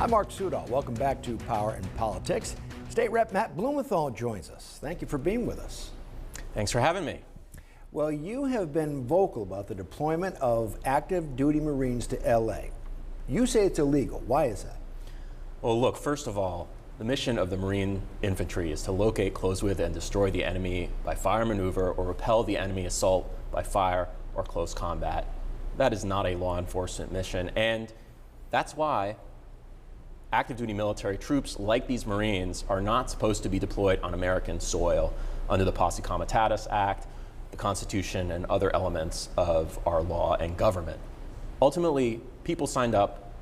I'm Mark Sudol. Welcome back to Power and Politics. State Rep Matt Blumenthal joins us. Thank you for being with us. Thanks for having me. Well, you have been vocal about the deployment of active duty Marines to LA. You say it's illegal. Why is that? Well, look, first of all, the mission of the Marine infantry is to locate, close with, and destroy the enemy by fire maneuver or repel the enemy assault by fire or close combat. That is not a law enforcement mission, and that's why active duty military troops like these Marines are not supposed to be deployed on American soil under the Posse Comitatus Act, the Constitution, and other elements of our law and government. Ultimately, people signed up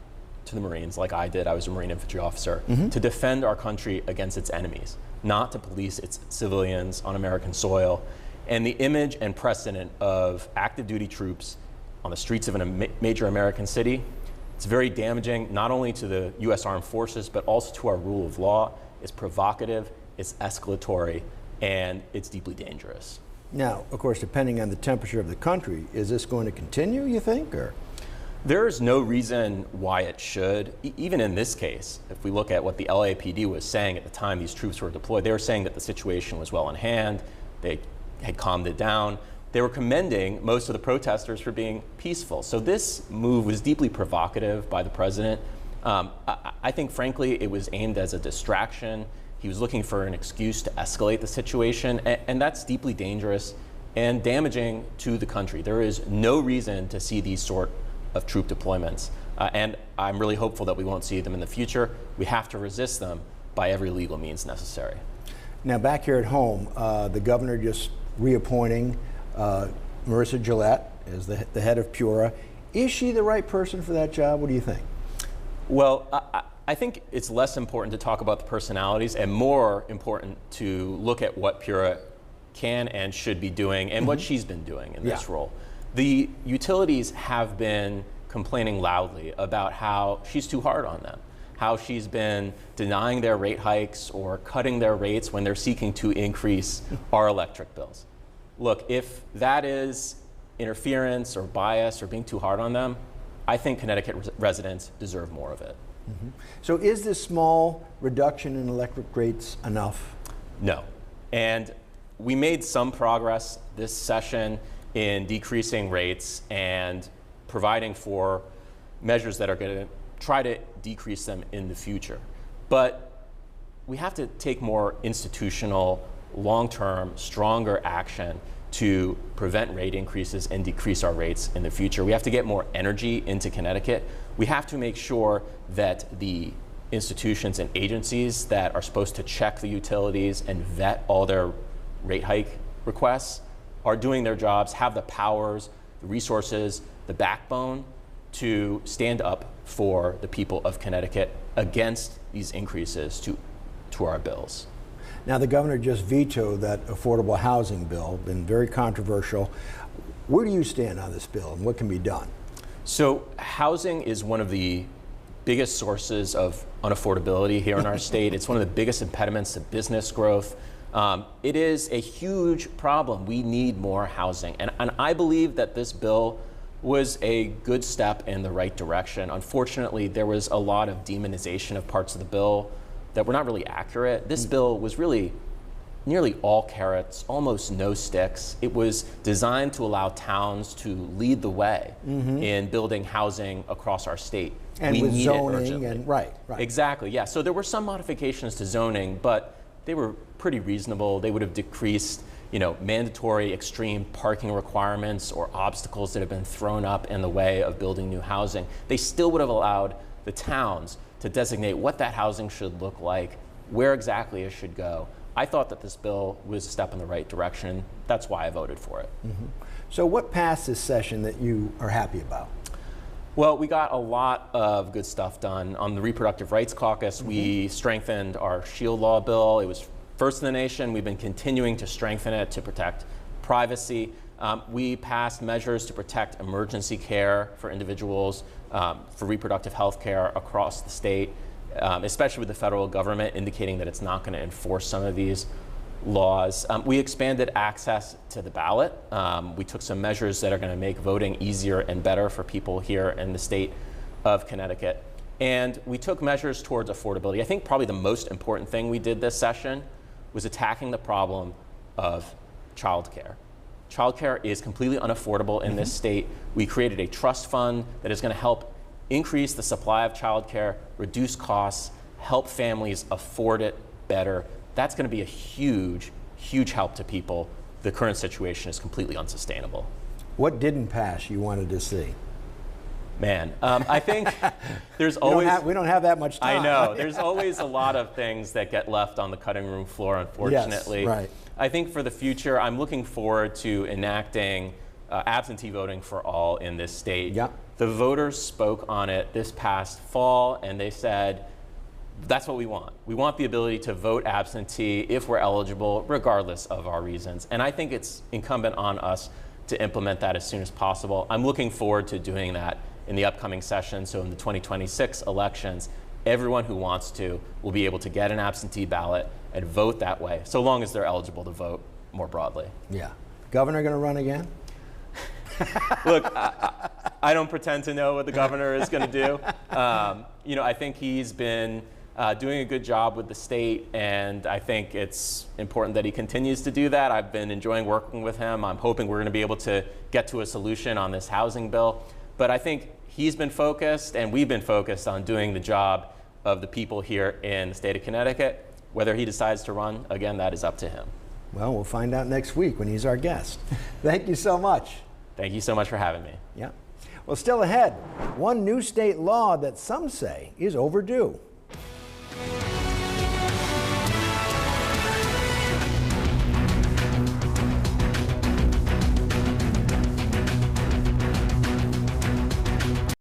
to the Marines, like I did, I was a Marine infantry officer, to defend our country against its enemies, not to police its civilians on American soil. And the image and precedent of active duty troops on the streets of a major American city, it's very damaging, not only to the U.S. Armed Forces, but also to our rule of law. It's provocative, it's escalatory, and it's deeply dangerous. Now, of course, depending on the temperature of the country, is this going to continue, you think, or? There is no reason why it should. Even in this case, if we look at what the LAPD was saying at the time these troops were deployed, they were saying that the situation was well in hand, they had calmed it down. They were commending most of the protesters for being peaceful. So this move was deeply provocative by the president. I think, frankly, it was aimed as a distraction. He was looking for an excuse to escalate the situation, and that's deeply dangerous and damaging to the country. There is no reason to see these sort of troop deployments, and I'm really hopeful that we won't see them in the future. We have to resist them by every legal means necessary. Now, back here at home, the governor just reappointing Marissa Gillette as the head of Pura. Is she the right person for that job? What do you think? Well, I think it's less important to talk about the personalities and more important to look at what Pura can and should be doing and what she's been doing in this role. The utilities have been complaining loudly about how she's too hard on them, how she's been denying their rate hikes or cutting their rates when they're seeking to increase our electric bills. Look, if that is interference or bias or being too hard on them, I think Connecticut residents deserve more of it. So is this small reduction in electric rates enough? No. And we made some progress this session in decreasing rates and providing for measures that are going to try to decrease them in the future. But we have to take more institutional, long-term, stronger action to prevent rate increases and decrease our rates in the future. We have to get more energy into Connecticut. We have to make sure that the institutions and agencies that are supposed to check the utilities and vet all their rate hike requests are doing their jobs, have the powers, the resources, the backbone to stand up for the people of Connecticut against these increases to our bills. Now, the governor just vetoed that affordable housing bill, been very controversial. Where do you stand on this bill and what can be done? So housing is one of the biggest sources of unaffordability here in our state. It's one of the biggest impediments to business growth. It is a huge problem. We need more housing. And I believe that this bill was a good step in the right direction. Unfortunately, there was a lot of demonization of parts of the bill that were not really accurate. This bill was really nearly all carrots, almost no sticks. It was designed to allow towns to lead the way in building housing across our state. And we with need zoning it urgently. and right. Exactly, yeah. So there were some modifications to zoning, but they were pretty reasonable. They would have decreased, mandatory extreme parking requirements or obstacles that have been thrown up in the way of building new housing. They still would have allowed the towns to designate what that housing should look like, where exactly it should go. I thought that this bill was a step in the right direction. That's why I voted for it. So what passed this session that you are happy about? Well, we got a lot of good stuff done. On the Reproductive Rights Caucus, we strengthened our SHIELD law bill. It was first in the nation. We've been continuing to strengthen it to protect privacy. We passed measures to protect emergency care for individuals, for reproductive health care across the state, especially with the federal government indicating that it's not going to enforce some of these laws. We expanded access to the ballot. We took some measures that are going to make voting easier and better for people here in the state of Connecticut. And we took measures towards affordability. I think probably the most important thing we did this session was attacking the problem of childcare. Childcare is completely unaffordable in this state. We created a trust fund that is going to help increase the supply of childcare, reduce costs, help families afford it better. That's going to be a huge, huge help to people. The current situation is completely unsustainable. What didn't pass you wanted to see? Man, I think there's always... We don't have that much time. I know. There's always a lot of things that get left on the cutting room floor, unfortunately. Yes, right. I think for the future, I'm looking forward to enacting absentee voting for all in this state. Yep. The voters spoke on it this past fall, and they said, that's what we want. We want the ability to vote absentee if we're eligible, regardless of our reasons. And I think it's incumbent on us to implement that as soon as possible. I'm looking forward to doing that in the upcoming session. So in the 2026 elections, everyone who wants to will be able to get an absentee ballot and vote that way, so long as they're eligible to vote more broadly. Yeah. Governor going to run again? Look, I don't pretend to know what the governor is going to do. You know, I think he's been doing a good job with the state, and I think it's important that he continues to do that. I've been enjoying working with him. I'm hoping we're going to be able to get to a solution on this housing bill. But I think he's been focused, and we've been focused on doing the job of the people here in the state of Connecticut. Whether he decides to run, again, that is up to him. Well, we'll find out next week when he's our guest. Thank you so much. Thank you so much for having me. Yeah. Well, still ahead, one new state law that some say is overdue.